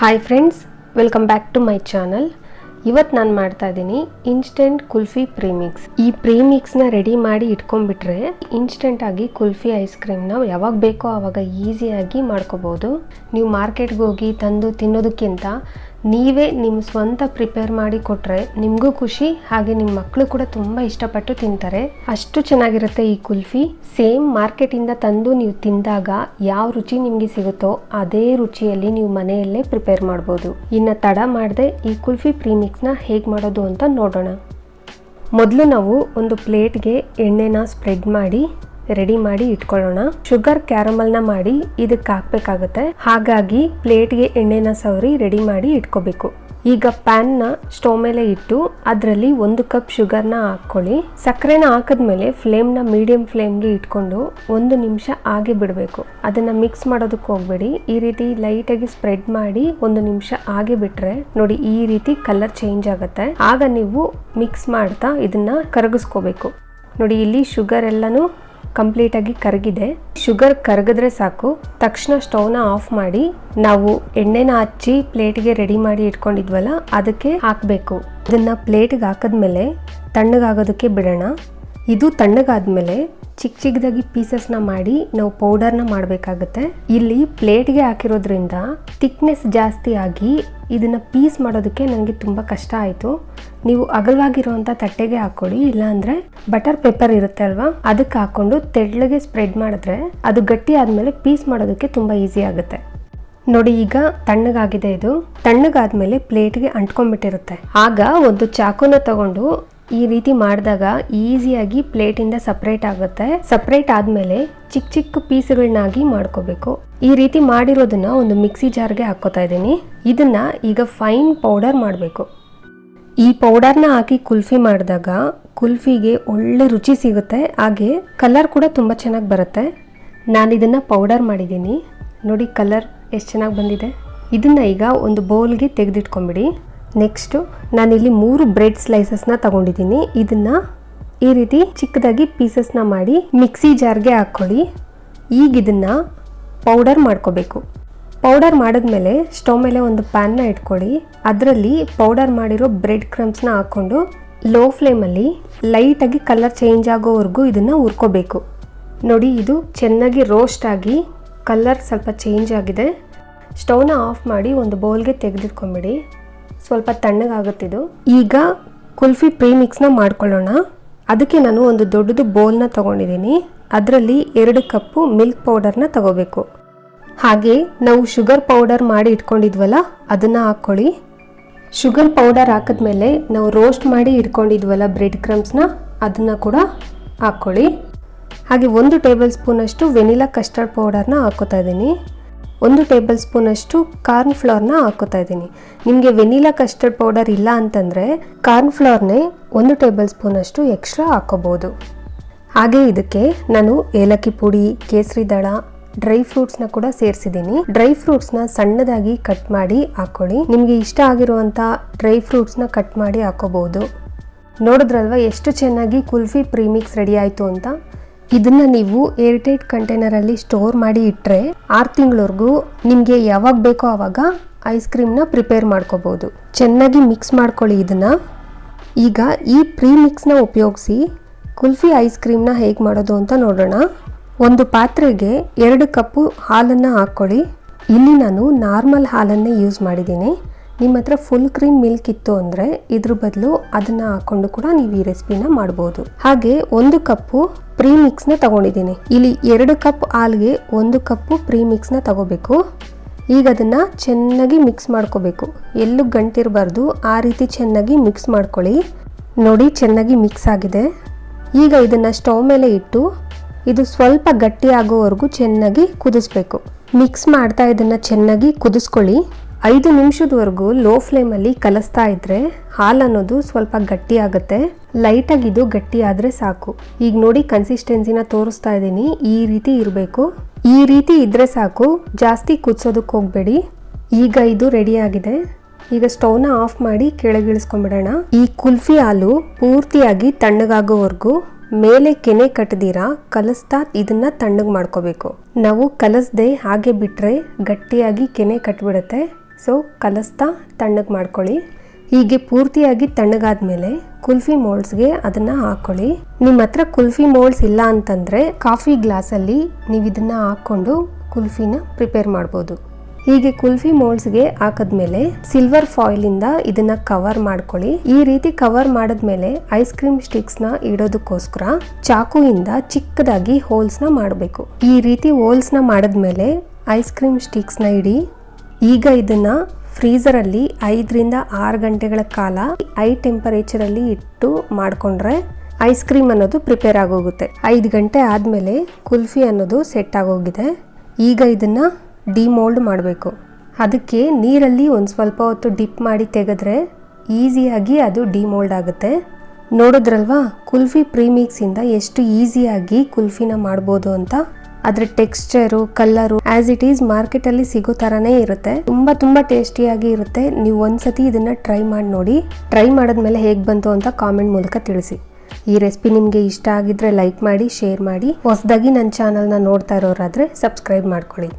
Hi friends, welcome back to my channel. ಇವತ್ತು ನಾನು ಮಾಡ್ತಾ ಇದ್ದೀನಿ ಇನ್ಸ್ಟೆಂಟ್ ಕುಲ್ಫಿ ಪ್ರೀಮಿಕ್ಸ್. ಈ ಪ್ರೀಮಿಕ್ಸ್ನ ರೆಡಿ ಮಾಡಿ ಇಟ್ಕೊಂಡ್ಬಿಟ್ರೆ ಇನ್ಸ್ಟೆಂಟಾಗಿ ಕುಲ್ಫಿ ಐಸ್ ಕ್ರೀಮ್ನ ಯಾವಾಗ ಬೇಕೋ ಆವಾಗ ಈಸಿಯಾಗಿ ಮಾಡ್ಕೋಬೋದು. ನೀವು ಮಾರ್ಕೆಟ್ಗೆ ಹೋಗಿ ತಂದು ತಿನ್ನೋದಕ್ಕಿಂತ ನೀವೇ ನಿಮ್ಮ ಸ್ವಂತ ಪ್ರಿಪೇರ್ ಮಾಡಿ ಕೊಟ್ಟರೆ ನಿಮಗೂ ಖುಷಿ, ಹಾಗೆ ನಿಮ್ಮ ಮಕ್ಕಳು ಕೂಡ ತುಂಬ ಇಷ್ಟಪಟ್ಟು ತಿಂತಾರೆ. ಅಷ್ಟು ಚೆನ್ನಾಗಿರುತ್ತೆ ಈ ಕುಲ್ಫಿ. ಸೇಮ್ ಮಾರ್ಕೆಟಿಂದ ತಂದು ನೀವು ತಿಂದಾಗ ಯಾವ ರುಚಿ ನಿಮಗೆ ಸಿಗುತ್ತೋ ಅದೇ ರುಚಿಯಲ್ಲಿ ನೀವು ಮನೆಯಲ್ಲೇ ಪ್ರಿಪೇರ್ ಮಾಡ್ಬೋದು. ಇನ್ನು ತಡ ಮಾಡದೆ ಈ ಕುಲ್ಫಿ ಪ್ರೀಮಿಕ್ಸ್ನ ಹೇಗೆ ಮಾಡೋದು ಅಂತ ನೋಡೋಣ. ಮೊದಲು ನಾವು ಒಂದು ಪ್ಲೇಟ್ಗೆ ಎಣ್ಣೆನ ಸ್ಪ್ರೆಡ್ ಮಾಡಿ ರೆಡಿ ಮಾಡಿ ಇಟ್ಕೊಳ್ಳೋಣ. ಶುಗರ್ ಕ್ಯಾರಮಲ್ನ ಮಾಡಿ ಇದಕ್ಕೆ ಹಾಕಬೇಕಾಗುತ್ತೆ. ಹಾಗಾಗಿ ಪ್ಲೇಟ್ಗೆ ಎಣ್ಣೆನ ಸವರಿ ರೆಡಿ ಮಾಡಿ ಇಟ್ಕೋಬೇಕು. ಈಗ ಪ್ಯಾನ್ನ ಸ್ಟವ್ ಮೇಲೆ ಇಟ್ಟು ಅದರಲ್ಲಿ 1 ಕಪ್ ಶುಗರ್ನ ಹಾಕ್ಕೊಳ್ಳಿ. ಸಕ್ಕರೆನ ಹಾಕಿದ್ಮೇಲೆ ಫ್ಲೇಮ್ನ ಮೀಡಿಯಂ ಫ್ಲೇಮ್ಗೆ ಇಟ್ಕೊಂಡು 1 ನಿಮಿಷ ಹಾಗೆ ಬಿಡಬೇಕು. ಅದನ್ನು ಮಿಕ್ಸ್ ಮಾಡೋದಕ್ಕೆ ಹೋಗಬೇಡಿ. ಈ ರೀತಿ ಲೈಟಾಗಿ ಸ್ಪ್ರೆಡ್ ಮಾಡಿ 1 ನಿಮಿಷ ಹಾಗೆ ಬಿಟ್ಟರೆ ನೋಡಿ ಈ ರೀತಿ ಕಲರ್ ಚೇಂಜ್ ಆಗುತ್ತೆ. ಆಗ ನೀವು ಮಿಕ್ಸ್ ಮಾಡ್ತಾ ಇದನ್ನು ಕರಗಿಸ್ಕೋಬೇಕು. ನೋಡಿ ಇಲ್ಲಿ ಶುಗರ್ ಎಲ್ಲನೂ ಕಂಪ್ಲೀಟಾಗಿ ಕರಗಿದೆ. ಶುಗರ್ ಕರಗಿದ್ರೆ ಸಾಕು. ತಕ್ಷಣ ಸ್ಟವ್ನ ಆಫ್ ಮಾಡಿ ನಾವು ಎಣ್ಣೆನ ಹಚ್ಚಿ ಪ್ಲೇಟ್ಗೆ ರೆಡಿ ಮಾಡಿ ಇಟ್ಕೊಂಡಿದ್ವಲ್ಲ ಅದಕ್ಕೆ ಹಾಕಬೇಕು. ಇದನ್ನು ಪ್ಲೇಟ್ಗೆ ಹಾಕಿದ್ಮೇಲೆ ತಣ್ಣಗಾಗೋದಕ್ಕೆ ಬಿಡೋಣ. ಇದು ತಣ್ಣಗಾದ್ಮೇಲೆ ಚಿಕ್ಕ ಚಿಕ್ಕದಾಗಿ ಪೀಸಸ್ನ ಮಾಡಿ ನಾವು ಪೌಡರ್ನ ಮಾಡಬೇಕಾಗುತ್ತೆ. ಇಲ್ಲಿ ಪ್ಲೇಟ್ಗೆ ಹಾಕಿರೋದ್ರಿಂದ ಥಿಕ್ನೆಸ್ ಜಾಸ್ತಿ ಆಗಿ ಇದನ್ನು ಪೀಸ್ ಮಾಡೋದಕ್ಕೆ ನನಗೆ ತುಂಬ ಕಷ್ಟ ಆಯಿತು. ನೀವು ಅಗಲವಾಗಿರುವಂಥ ತಟ್ಟೆಗೆ ಹಾಕ್ಕೊಳ್ಳಿ, ಇಲ್ಲಾಂದರೆ ಬಟರ್ ಪೇಪರ್ ಇರುತ್ತೆ ಅಲ್ವಾ, ಅದಕ್ಕೆ ಹಾಕ್ಕೊಂಡು ತೆಳ್ಳಗೆ ಸ್ಪ್ರೆಡ್ ಮಾಡಿದ್ರೆ ಅದು ಗಟ್ಟಿ ಆದಮೇಲೆ ಪೀಸ್ ಮಾಡೋದಕ್ಕೆ ತುಂಬ ಈಸಿ ಆಗುತ್ತೆ. ನೋಡಿ ಈಗ ತಣ್ಣಗಾಗಿದೆ. ಇದು ತಣ್ಣಗಾದ್ಮೇಲೆ ಪ್ಲೇಟ್ಗೆ ಅಂಟ್ಕೊಂಡ್ಬಿಟ್ಟಿರುತ್ತೆ. ಆಗ ಒಂದು ಚಾಕುನ ತಗೊಂಡು ಈ ರೀತಿ ಮಾಡಿದಾಗ ಈಸಿಯಾಗಿ ಪ್ಲೇಟಿಂದ ಸಪ್ರೇಟ್ ಆಗುತ್ತೆ. ಸಪ್ರೇಟ್ ಆದಮೇಲೆ ಚಿಕ್ಕ ಚಿಕ್ಕ ಪೀಸ್ಗಳನ್ನಾಗಿ ಮಾಡ್ಕೋಬೇಕು. ಈ ರೀತಿ ಮಾಡಿರೋದನ್ನ ಒಂದು ಮಿಕ್ಸಿ ಜಾರ್ಗೆ ಹಾಕೋತಾ ಇದ್ದೀನಿ. ಇದನ್ನ ಈಗ ಫೈನ್ ಪೌಡರ್ ಮಾಡಬೇಕು. ಈ ಪೌಡರ್ನ ಹಾಕಿ ಕುಲ್ಫಿ ಮಾಡಿದಾಗ ಕುಲ್ಫಿಗೆ ಒಳ್ಳೆ ರುಚಿ ಸಿಗುತ್ತೆ, ಹಾಗೆ ಕಲರ್ ಕೂಡ ತುಂಬ ಚೆನ್ನಾಗಿ ಬರುತ್ತೆ. ನಾನು ಇದನ್ನು ಪೌಡರ್ ಮಾಡಿದ್ದೀನಿ. ನೋಡಿ ಕಲರ್ ಎಷ್ಟು ಚೆನ್ನಾಗಿ ಬಂದಿದೆ. ಇದನ್ನು ಈಗ ಒಂದು ಬೌಲ್ಗೆ ತೆಗೆದಿಟ್ಕೊಂಬಿಡಿ. ನೆಕ್ಸ್ಟು ನಾನಿಲ್ಲಿ 3 ಬ್ರೆಡ್ ಸ್ಲೈಸಸ್ನ ತಗೊಂಡಿದ್ದೀನಿ. ಇದನ್ನು ಈ ರೀತಿ ಚಿಕ್ಕದಾಗಿ ಪೀಸಸ್ನ ಮಾಡಿ ಮಿಕ್ಸಿ ಜಾರ್ಗೆ ಹಾಕ್ಕೊಳ್ಳಿ. ಈಗ ಇದನ್ನು ಪೌಡರ್ ಮಾಡ್ಕೋಬೇಕು. ಪೌಡರ್ ಮಾಡಿದ್ಮೇಲೆ ಸ್ಟವ್ ಮೇಲೆ ಒಂದು ಪ್ಯಾನ್ನ ಇಟ್ಕೊಳ್ಳಿ. ಅದರಲ್ಲಿ ಪೌಡರ್ ಮಾಡಿರೋ ಬ್ರೆಡ್ ಕ್ರಮ್ಸ್ನ ಹಾಕ್ಕೊಂಡು ಲೋ ಫ್ಲೇಮಲ್ಲಿ ಲೈಟಾಗಿ ಕಲರ್ ಚೇಂಜ್ ಆಗೋವರೆಗೂ ಇದನ್ನು ಹುರ್ಕೋಬೇಕು. ನೋಡಿ ಇದು ಚೆನ್ನಾಗಿ ರೋಸ್ಟ್ ಆಗಿ ಕಲರ್ ಸ್ವಲ್ಪ ಚೇಂಜ್ ಆಗಿದೆ. ಸ್ಟವ್ನ ಆಫ್ ಮಾಡಿ ಒಂದು ಬೌಲ್ಗೆ ತೆಗೆದಿಟ್ಕೊಂಬಿಡಿ. ಸ್ವಲ್ಪ ತಣ್ಣಗಾಗುತ್ತಿದ್ದು. ಈಗ ಕುಲ್ಫಿ ಪ್ರೀಮಿಕ್ಸ್ನ ಮಾಡ್ಕೊಳ್ಳೋಣ. ಅದಕ್ಕೆ ನಾನು ಒಂದು ದೊಡ್ಡದು ಬೌಲ್ನ ತೊಗೊಂಡಿದ್ದೀನಿ. ಅದರಲ್ಲಿ 2 ಕಪ್ಪು ಮಿಲ್ಕ್ ಪೌಡರ್ನ ತಗೋಬೇಕು. ಹಾಗೆ ನಾವು ಶುಗರ್ ಪೌಡರ್ ಮಾಡಿ ಇಟ್ಕೊಂಡಿದ್ವಲ್ಲ ಅದನ್ನು ಹಾಕ್ಕೊಳ್ಳಿ. ಶುಗರ್ ಪೌಡರ್ ಹಾಕಿದ್ಮೇಲೆ ನಾವು ರೋಸ್ಟ್ ಮಾಡಿ ಇಟ್ಕೊಂಡಿದ್ವಲ್ಲ ಬ್ರೆಡ್ ಕ್ರಮ್ಸ್ನ ಅದನ್ನು ಕೂಡ ಹಾಕ್ಕೊಳ್ಳಿ. ಹಾಗೆ 1 ಟೇಬಲ್ ಸ್ಪೂನಷ್ಟು ವೆನಿಲಾ ಕಸ್ಟರ್ಡ್ ಪೌಡರ್ನ ಹಾಕೋತಾ ಇದ್ದೀನಿ. 1 ಟೇಬಲ್ ಸ್ಪೂನಷ್ಟು ಕಾರ್ನ್ ಫ್ಲೋರ್ನ ಹಾಕೋತಾ ಇದ್ದೀನಿ. ನಿಮಗೆ ವೆನಿಲಾ ಕಸ್ಟರ್ಡ್ ಪೌಡರ್ ಇಲ್ಲ ಅಂತಂದರೆ ಕಾರ್ನ್ ಫ್ಲೋರ್ನೇ 1 ಟೇಬಲ್ ಸ್ಪೂನಷ್ಟು ಎಕ್ಸ್ಟ್ರಾ ಹಾಕೋಬೋದು. ಹಾಗೆ ಇದಕ್ಕೆ ನಾನು ಏಲಕ್ಕಿ ಪುಡಿ, ಕೇಸರಿ ದಳ, ಡ್ರೈ ಫ್ರೂಟ್ಸ್ನ ಕೂಡ ಸೇರಿಸಿದ್ದೀನಿ. ಡ್ರೈ ಫ್ರೂಟ್ಸ್ನ ಸಣ್ಣದಾಗಿ ಕಟ್ ಮಾಡಿ ಹಾಕ್ಕೊಳ್ಳಿ. ನಿಮಗೆ ಇಷ್ಟ ಆಗಿರುವಂಥ ಡ್ರೈ ಫ್ರೂಟ್ಸ್ನ ಕಟ್ ಮಾಡಿ ಹಾಕೋಬಹುದು. ನೋಡಿದ್ರಲ್ವ ಎಷ್ಟು ಚೆನ್ನಾಗಿ ಕುಲ್ಫಿ ಪ್ರೀಮಿಕ್ಸ್ ರೆಡಿ ಆಯಿತು ಅಂತ. ಇದನ್ನು ನೀವು ಏರ್ಟೈಟ್ ಕಂಟೈನರಲ್ಲಿ ಸ್ಟೋರ್ ಮಾಡಿ ಇಟ್ಟರೆ 6 ತಿಂಗಳವರೆಗೂ ನಿಮಗೆ ಯಾವಾಗ ಬೇಕೋ ಆವಾಗ ಐಸ್ ಕ್ರೀಮ್ನ ಪ್ರಿಪೇರ್ ಮಾಡ್ಕೋಬೋದು. ಚೆನ್ನಾಗಿ ಮಿಕ್ಸ್ ಮಾಡ್ಕೊಳ್ಳಿ ಇದನ್ನು. ಈಗ ಈ ಪ್ರೀಮಿಕ್ಸ್ನ ಉಪಯೋಗಿಸಿ ಕುಲ್ಫಿ ಐಸ್ ಕ್ರೀಮ್ನ ಹೇಗೆ ಮಾಡೋದು ಅಂತ ನೋಡೋಣ. ಒಂದು ಪಾತ್ರೆಗೆ 2 ಕಪ್ಪು ಹಾಲನ್ನು ಹಾಕ್ಕೊಳ್ಳಿ. ಇಲ್ಲಿ ನಾನು ನಾರ್ಮಲ್ ಹಾಲನ್ನೇ ಯೂಸ್ ಮಾಡಿದ್ದೀನಿ. ನಿಮ್ಮ ಹತ್ರ ಫುಲ್ ಕ್ರೀಮ್ ಮಿಲ್ಕ್ ಇತ್ತು ಅಂದರೆ ಇದ್ರ ಬದಲು ಅದನ್ನು ಹಾಕ್ಕೊಂಡು ಕೂಡ ನೀವು ಈ ರೆಸಿಪಿನ ಮಾಡ್ಬೋದು. ಹಾಗೆ 1 ಕಪ್ಪು ಪ್ರೀಮಿಕ್ಸ್ನ ತಗೊಂಡಿದ್ದೀನಿ. ಇಲ್ಲಿ 2 ಕಪ್ ಹಾಲಿಗೆ 1 ಕಪ್ಪು ಪ್ರೀಮಿಕ್ಸ್ನ ತಗೋಬೇಕು. ಈಗ ಅದನ್ನು ಚೆನ್ನಾಗಿ ಮಿಕ್ಸ್ ಮಾಡ್ಕೋಬೇಕು. ಎಲ್ಲೂ ಗಂಟಿರಬಾರ್ದು, ಆ ರೀತಿ ಚೆನ್ನಾಗಿ ಮಿಕ್ಸ್ ಮಾಡ್ಕೊಳ್ಳಿ. ನೋಡಿ ಚೆನ್ನಾಗಿ ಮಿಕ್ಸ್ ಆಗಿದೆ. ಈಗ ಇದನ್ನು ಸ್ಟವ್ ಮೇಲೆ ಇಟ್ಟು ಇದು ಸ್ವಲ್ಪ ಗಟ್ಟಿ ಆಗೋವರೆಗೂ ಚೆನ್ನಾಗಿ ಕುದಿಸ್ಬೇಕು. ಮಿಕ್ಸ್ ಮಾಡ್ತಾ ಇದನ್ನು ಚೆನ್ನಾಗಿ ಕುದಿಸ್ಕೊಳ್ಳಿ. 5 ನಿಮಿಷದವರೆಗೂ ಲೋ ಫ್ಲೇಮಲ್ಲಿ ಕಲಿಸ್ತಾ ಇದ್ರೆ ಹಾಲು ಅನ್ನೋದು ಸ್ವಲ್ಪ ಗಟ್ಟಿ ಆಗುತ್ತೆ. ಲೈಟಾಗಿ ಇದು ಗಟ್ಟಿ ಆದರೆ ಸಾಕು. ಈಗ ನೋಡಿ ಕನ್ಸಿಸ್ಟೆನ್ಸಿನ ತೋರಿಸ್ತಾ ಇದ್ದೀನಿ. ಈ ರೀತಿ ಇರಬೇಕು. ಈ ರೀತಿ ಇದ್ರೆ ಸಾಕು, ಜಾಸ್ತಿ ಕುದಿಸೋದಕ್ಕೆ ಹೋಗಬೇಡಿ. ಈಗ ಇದು ರೆಡಿ ಆಗಿದೆ. ಈಗ ಸ್ಟವ್ನ ಆಫ್ ಮಾಡಿ ಕೆಳಗಿಳಿಸ್ಕೊಂಡ್ಬಿಡೋಣ. ಈ ಕುಲ್ಫಿ ಹಾಲು ಪೂರ್ತಿಯಾಗಿ ತಣ್ಣಗಾಗೋವರೆಗೂ ಮೇಲೆ ಕೆನೆ ಕಟ್ಟದಿರಾ ಕಲಿಸ್ತಾ ಇದನ್ನ ತಣ್ಣಗೆ ಮಾಡ್ಕೋಬೇಕು. ನಾವು ಕಲಿಸ್ದೆ ಹಾಗೆ ಬಿಟ್ಟರೆ ಗಟ್ಟಿಯಾಗಿ ಕೆನೆ ಕಟ್ಬಿಡುತ್ತೆ. ಸೊ ಕಲಿಸ್ತಾ ತಣ್ಣಗೆ ಮಾಡ್ಕೊಳ್ಳಿ. ಹೀಗೆ ಪೂರ್ತಿಯಾಗಿ ತಣ್ಣಗಾದ್ಮೇಲೆ ಕುಲ್ಫಿ ಮೋಲ್ಡ್ಸ್ಗೆ ಅದನ್ನು ಹಾಕ್ಕೊಳ್ಳಿ. ನಿಮ್ಮ ಹತ್ರ ಕುಲ್ಫಿ ಮೋಲ್ಡ್ಸ್ ಇಲ್ಲ ಅಂತಂದರೆ ಕಾಫಿ ಗ್ಲಾಸಲ್ಲಿ ನೀವು ಇದನ್ನು ಹಾಕ್ಕೊಂಡು ಕುಲ್ಫಿನ ಪ್ರಿಪೇರ್ ಮಾಡ್ಬೋದು. ಹೀಗೆ ಕುಲ್ಫಿ ಮೋಲ್ಡ್ಸ್ಗೆ ಹಾಕಿದ್ಮೇಲೆ ಸಿಲ್ವರ್ ಫಾಯಿಲಿಂದ ಇದನ್ನ ಕವರ್ ಮಾಡ್ಕೊಳ್ಳಿ. ಈ ರೀತಿ ಕವರ್ ಮಾಡಿದ್ಮೇಲೆ ಐಸ್ ಕ್ರೀಮ್ ಸ್ಟಿಕ್ಸ್ನ ಇಡೋದಕ್ಕೋಸ್ಕರ ಚಾಕುಯಿಂದ ಚಿಕ್ಕದಾಗಿ ಹೋಲ್ಸ್ನ ಮಾಡಬೇಕು. ಈ ರೀತಿ ಹೋಲ್ಸ್ನ ಮಾಡಿದ್ಮೇಲೆ ಐಸ್ ಕ್ರೀಮ್ ಸ್ಟಿಕ್ಸ್ನ ಇಡಿ. ಈಗ ಇದನ್ನ ಫ್ರೀಸರಲ್ಲಿ 5ರಿಂದ 6 ಗಂಟೆಗಳ ಕಾಲ ಹೈ ಟೆಂಪರೇಚರಲ್ಲಿ ಇಟ್ಟು ಮಾಡಿಕೊಂಡ್ರೆ ಐಸ್ ಕ್ರೀಮ್ ಅನ್ನೋದು ಪ್ರಿಪೇರ್ ಆಗೋಗುತ್ತೆ. 5 ಗಂಟೆ ಆದಮೇಲೆ ಕುಲ್ಫಿ ಅನ್ನೋದು ಸೆಟ್ ಆಗೋಗಿದೆ. ಈಗ ಇದನ್ನು ಡಿಮೋಲ್ಡ್ ಮಾಡಬೇಕು. ಅದಕ್ಕೆ ನೀರಲ್ಲಿ ಒಂದು ಸ್ವಲ್ಪ ಹೊತ್ತು ಡಿಪ್ ಮಾಡಿ ತೆಗೆದ್ರೆ ಈಸಿಯಾಗಿ ಅದು ಡಿಮೋಲ್ಡ್ ಆಗುತ್ತೆ. ನೋಡಿದ್ರಲ್ವಾ ಕುಲ್ಫಿ ಪ್ರೀಮಿಕ್ಸಿಂದ ಎಷ್ಟು ಈಸಿಯಾಗಿ ಕುಲ್ಫಿನ ಮಾಡ್ಬೋದು ಅಂತ. ಅದರ texture, colour as it is ಮಾರ್ಕೆಟಲ್ಲಿ ಸಿಗೋ ಥರನೇ ಇರುತ್ತೆ. ತುಂಬ ಟೇಸ್ಟಿಯಾಗಿ ಇರುತ್ತೆ. ನೀವು ಒಂದ್ಸತಿ ಇದನ್ನು ಟ್ರೈ ಮಾಡಿ ನೋಡಿ. ಟ್ರೈ ಮಾಡಿದ್ಮೇಲೆ ಹೇಗೆ ಬಂತು ಅಂತ ಕಾಮೆಂಟ್ ಮೂಲಕ ತಿಳಿಸಿ. ಈ ರೆಸಿಪಿ ನಿಮಗೆ ಇಷ್ಟ ಆಗಿದ್ರೆ ಲೈಕ್ ಮಾಡಿ, ಶೇರ್ ಮಾಡಿ. ಹೊಸದಾಗಿ ನನ್ನ ಚಾನಲ್ನ ನೋಡ್ತಾ ಇರೋರಾದರೆ ಸಬ್ಸ್ಕ್ರೈಬ್ ಮಾಡ್ಕೊಳ್ಳಿ.